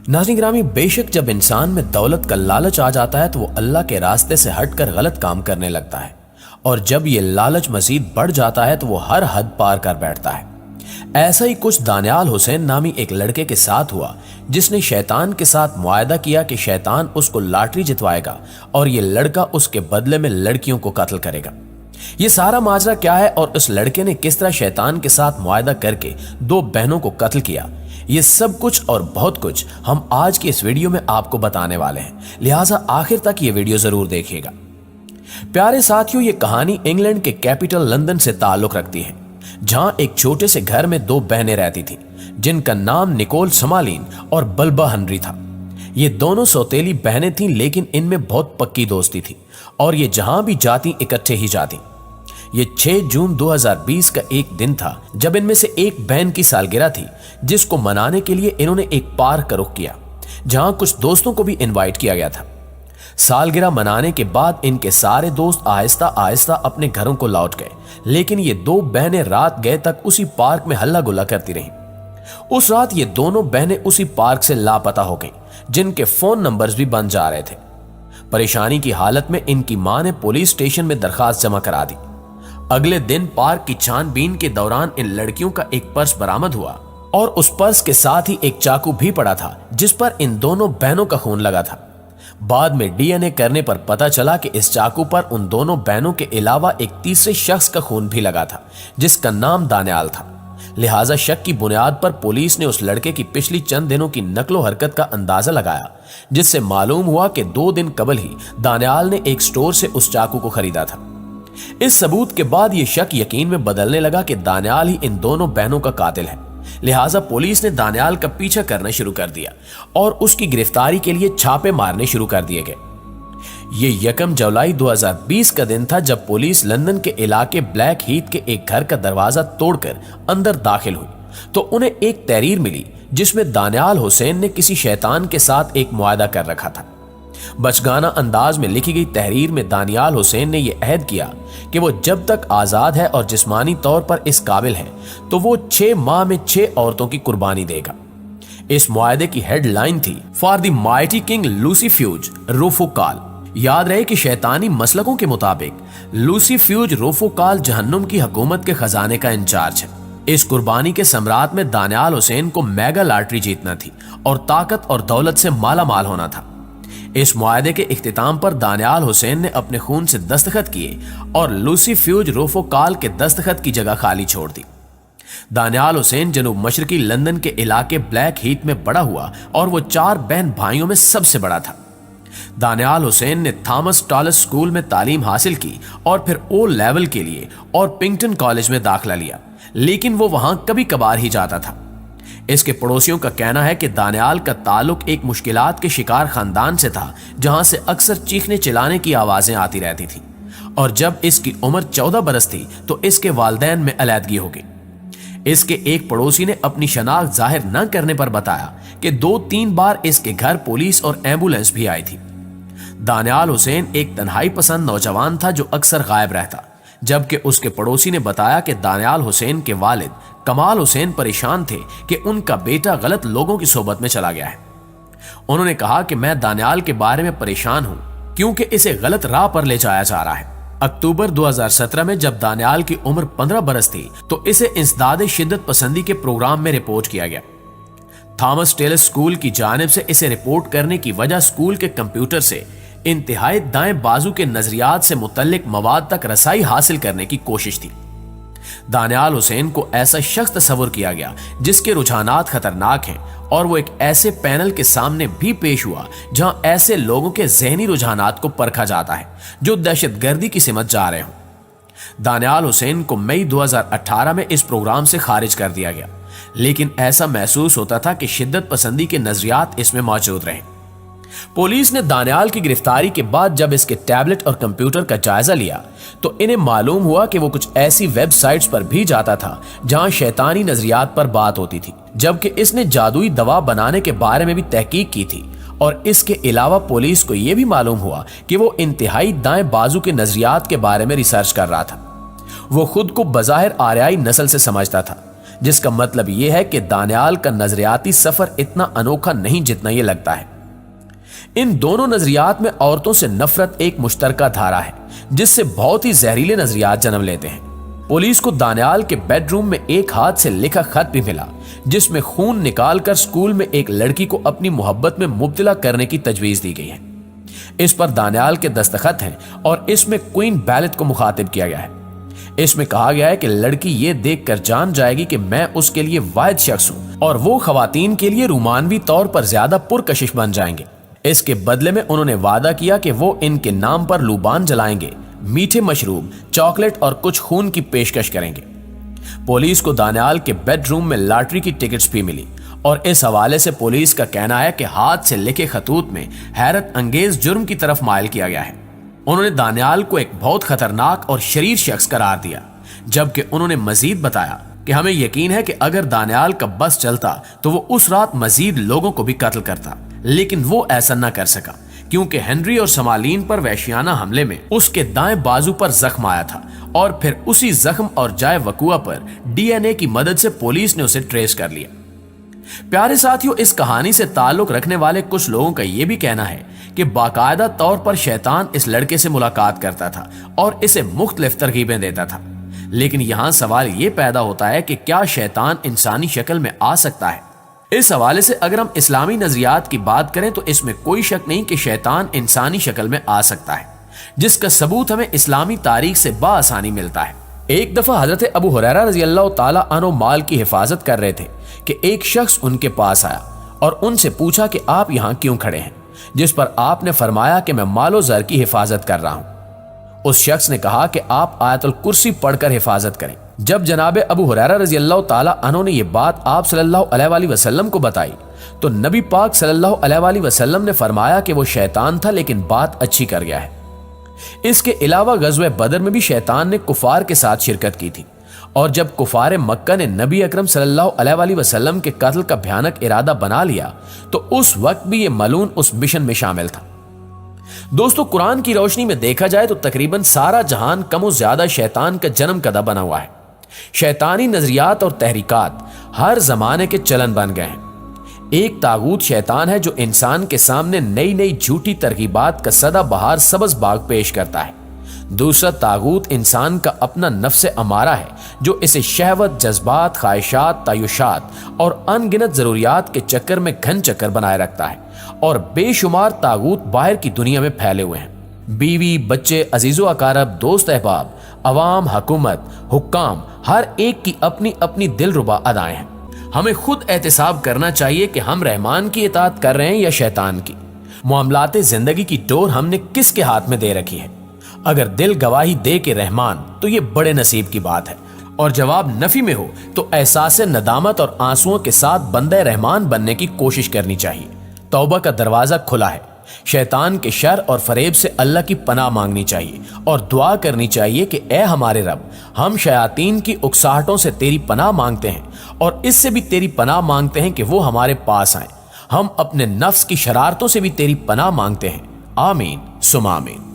नाज़रीन गिरामी, बेशक जब इंसान में दौलत का लालच आ जाता है तो वो अल्लाह के रास्ते से हटकर गलत काम करने लगता है, और जब ये लालच मजीद बढ़ जाता है तो वो हर हद पार कर बैठता है। ऐसा ही कुछ दानियाल हुसैन नामी एक लड़के के साथ हुआ, जिसने शैतान के साथ मुआहदा किया कि शैतान उसको लॉटरी जितवाएगा और ये लड़का उसके बदले में लड़कियों को कत्ल करेगा। ये सारा माजरा क्या है और उस लड़के ने किस तरह शैतान के साथ मुआहदा करके 2 बहनों को कत्ल किया, ये सब कुछ और बहुत कुछ हम आज की इस वीडियो में आपको बताने वाले हैं, लिहाजा आखिर तक ये वीडियो जरूर देखिएगा। प्यारे साथियों, ये कहानी इंग्लैंड के कैपिटल लंदन से ताल्लुक रखती है, जहां एक छोटे से घर में 2 बहनें रहती थीं, जिनका नाम निकोल समालीन और बल्बा हनरी था। ये दोनों सौतेली बहनें थीं, लेकिन इनमें बहुत पक्की दोस्ती थी और ये जहां भी जाती इकट्ठे ही जाती। ये 6 जून 2020 का एक दिन था जब इनमें से एक बहन की सालगिरह थी, जिसको मनाने के लिए इन्होंने एक पार्क का रुख किया, जहां कुछ दोस्तों को भी इनवाइट किया गया था। सालगिरह मनाने के बाद इनके सारे दोस्त आहिस्ता आहिस्ता अपने घरों को लौट गए, लेकिन ये 2 बहनें रात गए तक उसी पार्क में हल्ला गुल्ला करती रहीं। उस रात ये दोनों बहनें उसी पार्क से लापता हो गईं, जिनके फोन नंबर्स भी बंद जा रहे थे। परेशानी की हालत में इनकी मां ने पुलिस स्टेशन में दरखास्त जमा करा दी। अगले दिन पार्क की छानबीन के दौरान इन लड़कियों का एक पर्स बरामद हुआ और उस पर्स के साथ ही एक चाकू भी पड़ा था, जिस पर इन दोनों बहनों का खून लगा था। बाद में डीएनए करने पर पता चला कि इस चाकू पर उन दोनों बहनों के अलावा एक तीसरे शख्स का खून भी लगा था, जिसका नाम दानियाल था। लिहाजा शक की बुनियाद पर पुलिस ने उस लड़के की पिछली चंद दिनों की नकलो हरकत का अंदाजा लगाया, जिससे मालूम हुआ कि 2 दिन कबल ही दानियाल ने एक स्टोर से उस चाकू को खरीदा था। इस सबूत के बाद यह शक यकीन में बदलने लगा कि दानियाल ही इन दोनों बहनों का कातिल है। लिहाजा पुलिस ने दानियाल का पीछा करना शुरू कर दिया और उसकी गिरफ्तारी के लिए छापे मारने शुरू कर दिए गए। ये 1 जुलाई 2020 का दिन था जब पुलिस लंदन के इलाके ब्लैक हीथ के एक घर का दरवाजा तोड़कर अंदर दाखिल हुई, तो उन्हें एक तहरीर मिली जिसमें दानियाल हुसैन ने किसी शैतान के साथ एक मुआहदा कर रखा था। बचगाना अंदाज में लिखी गई तहरीर में दानियाल हुसैन ने यह अहद किया कि वो जब तक आजाद है और जिस्मानी तौर पर इस काबिल है तो वो 6 माह में 6 औरतों की कुर्बानी देगा। इस मुआहदे की हेडलाइन थी, फॉर द माइटी किंग लूसीफ्यूज रोफोकाल। याद रहे कि शैतानी मसलकों के मुताबिक लूसीफ्यूज रोफोकाल जहन्नुम की हुकूमत के खजाने का इंचार्ज है। इस कुर्बानी के सम्राट में दानियाल हुसैन को मेगा लॉटरी जीतना थी और ताकत और दौलत से माला माल होना था। इस मुआहदे के इख्तिताम पर दानियाल हुसैन ने अपने खून से दस्तखत किए और लूसीफ्यूज रोफोकाल के दस्तखत की जगह खाली छोड़ दी। दानियाल हुसैन जनूब मशरकी लंदन के इलाके ब्लैक हीथ में बड़ा हुआ और वो 4 बहन भाइयों में सबसे बड़ा था। दानियाल हुसैन ने थॉमस टॉलस स्कूल में तालीम हासिल की और फिर ओ लेवल के लिए और पिंगटन कॉलेज में दाखिला लिया, लेकिन वो वहां कभी कभार ही जाता था। इसके पड़ोसियों का कहना है कि दानियाल का ताल्लुक एक मुश्किलात के शिकार खानदान से था, जहां से अक्सर चीखने चिल्लाने की आवाजें आती रहती थी, और जब इसकी उम्र 14 बरस थी तो इसके वालिदैन में अलैदगी हो गई। इसके एक पड़ोसी ने अपनी शनाख्त जाहिर न करने पर बताया कि 2-3 बार इसके घर पुलिस और एम्बुलेंस भी आई थी। दानियाल हुसैन एक तन्हाई पसंद नौजवान था जो अक्सर गायब रहता, जबकि उसके पड़ोसी ने बताया कि दानियाल हुसैन के वालिद कमाल हुसैन परेशान थे कि उनका बेटा गलत लोगों की सोबत में चला गया है। उन्होंने कहा कि मैं दानियाल के बारे में परेशान हूं क्योंकि इसे गलत राह पर ले जाया जा रहा है। अक्टूबर 2017 में जब दानियाल की उम्र 15 बरस थी तो इसे इंसदाद शिद्दत पसंदी के प्रोग्राम में रिपोर्ट किया गया। थॉमस टेलस स्कूल की जानिब से इसे रिपोर्ट करने की वजह स्कूल के कंप्यूटर से इंतहाई दाएं बाजू के नजरियात से मुतल्लिक मवाद तक रसाई हासिल करने की कोशिश थी। दानियाल हुसैन को ऐसा शख्स तस्वुर किया गया जिसके रुझानात खतरनाक हैं, और वो एक ऐसे पैनल के सामने भी पेश हुआ जहां ऐसे लोगों के जहनी रुझानात को परखा जाता है जो दहशतगर्दी की सिमत जा रहे हों। दानियाल हुसैन को मई 2018 में इस प्रोग्राम से खारिज कर दिया गया, लेकिन ऐसा महसूस होता था कि शिद्दत पसंदी के नजरियात इसमें मौजूद रहे। पुलिस ने दानियाल की गिरफ्तारी के बाद जब इसके टैबलेट और कंप्यूटर का जायजा लिया तो इन्हें मालूम हुआ कि वो कुछ ऐसी वेबसाइट्स पर भी जाता था जहां शैतानी नजरियात पर बात होती थी, जबकि इसने जादुई दवा बनाने के बारे में भी तहकीक की थी। और इसके अलावा पुलिस को यह भी मालूम हुआ कि वो इंतहाई दाएं बाजू के नजरियात के बारे में रिसर्च कर रहा था। वो खुद को बज़ाहिर आर्याई नस्ल से समझता था, जिसका मतलब यह है कि दानियाल का नजरियाती सफर इतना अनोखा नहीं जितना यह लगता है। इन दोनों नजरियात में औरतों से नफरत एक मुश्तरका धारा है, जिससे बहुत ही जहरीले नजरियात जन्म लेते हैं। पुलिस को दानियाल के बेडरूम में एक हाथ से लिखा खत भी मिला, जिसमें खून निकालकर स्कूल में एक लड़की को अपनी मोहब्बत में मुब्तला करने की तजवीज दी गई है। इस पर दानियाल के दस्तखत हैं और इसमें क्वीन बैलेट को मुखातिब किया गया है। इसमें कहा गया है कि लड़की ये देखकर जान जाएगी कि मैं उसके लिए वाहिद शख्स हूं और वो खवातीन के लिए रोमानवी तौर पर ज्यादा पुरकशिश बन जाएंगे। इसके बदले में उन्होंने वादा किया कि वो इनके नाम पर लुबान जलाएंगे, मीठे मशरूब, चॉकलेट और कुछ खून की पेशकश करेंगे। पुलिस को दानियाल के बेडरूम में लॉटरी की टिकट्स भी मिली और इस हवाले से पुलिस का कहना है कि हाथ से लिखे खतूत में हैरत अंगेज जुर्म की तरफ माइल किया गया है। उन्होंने दानियाल को एक बहुत खतरनाक और शरीर शख्स करार दिया, जबकि उन्होंने मजीद बताया कि हमें यकीन है कि अगर दानियाल का बस चलता तो वो उस रात मजीद लोगों को भी कत्ल करता, लेकिन वो ऐसा न कर सका क्योंकि हेनरी और समालीन पर वहशियाना हमले में उसके दाएं बाजू पर जख्म आया था और फिर उसी जख्म और जाए वकुआ पर डीएनए की मदद से पुलिस ने उसे ट्रेस कर लिया। प्यारे साथियों, इस कहानी से ताल्लुक रखने वाले कुछ लोगों का यह भी कहना है कि बाकायदा तौर पर शैतान इस लड़के से मुलाकात करता था और इसे मुख्तलिफ तरकीबें देता था। लेकिन यहां सवाल यह पैदा होता है कि क्या शैतान इंसानी शक्ल में आ सकता है? इस हवाले से अगर हम इस्लामी नजरियात की बात करें तो इसमें कोई शक नहीं कि शैतान इंसानी शक्ल में आ सकता है, जिसका सबूत हमें इस्लामी तारीख से बाआसानी मिलता है। एक दफा हजरत अबू हुरैरा रज़ी अल्लाह ताला अन्हु माल की हिफाजत कर रहे थे कि एक शख्स उनके पास आया और उनसे पूछा कि आप यहाँ क्यों खड़े हैं, जिस पर आपने फरमाया कि मैं मालो ज़र की हिफाजत कर रहा हूँ। उस शख्स ने कहा कि आप आयतुल कुर्सी पढ़कर हिफाजत करें। जब जनाबे अबू हुरैरा रज़ी अल्लाह ताला अन्हु ने यह बात आप सल्लल्लाहु अलैहि वसल्लम को बताई तो नबी पाक सल्लल्लाहु अलैहि वसल्लम ने फरमाया कि वो शैतान था, लेकिन बात अच्छी कर गया है। इसके अलावा गज़वे बदर में भी शैतान ने कुफार के साथ शिरकत की थी और जब कुफार मक्का ने नबी अकरम सल्लल्लाहु अलैहि वसल्लम के कत्ल का भयानक इरादा बना लिया तो उस वक्त भी ये मलून उस मिशन में शामिल था। दोस्तों, कुरान की रोशनी में देखा जाए तो तकरीबन सारा जहान कम ज्यादा शैतान का जन्म कदा बना हुआ है। शैतानी नजरियात और तहरीकात हर जमाने के चलन बन गए हैं। एक तागूत शैतान है जो इंसान के सामने नई नई झूठी तरकीबात का सदाबहार सब्ज बाग पेश करता है। दूसरा तागूत इंसान का अपना नफ्स अमारा है जो इसे शहवत, जज्बात, ख्वाहिशात, तायुशात और अनगिनत जरूरियात के चक्कर में घन चक्कर बनाए रखता है। और बेशुमार तागूत बाहर की दुनिया में फैले हुए हैं। बीवी, बच्चे, अजीजो अकारब, दोस्त अहबाब, अवाम, हुकूमत, हुक्काम, हर एक की अपनी अपनी दिलरुबा अदाएं हैं। हमें खुद एहतिसाब करना चाहिए कि हम रहमान की इताअत कर रहे हैं या शैतान की। मामलाते जिंदगी की डोर हमने किसके हाथ में दे रखी है? अगर दिल गवाही दे के रहमान तो ये बड़े नसीब की बात है, और जवाब नफी में हो तो एहसास नदामत और आंसुओं के साथ बंदे रहमान बनने की कोशिश करनी चाहिए। तौबा का दरवाजा खुला है। शैतान के शर और फरेब से अल्लाह की पनाह मांगनी चाहिए और दुआ करनी चाहिए कि ए हमारे रब, हम शयातीन की उकसाहटों से तेरी पनाह मांगते हैं और इससे भी तेरी पनाह मांगते हैं कि वो हमारे पास आए। हम अपने नफ्स की शरारतों से भी तेरी पनाह मांगते हैं। आमीन सुमा आमीन।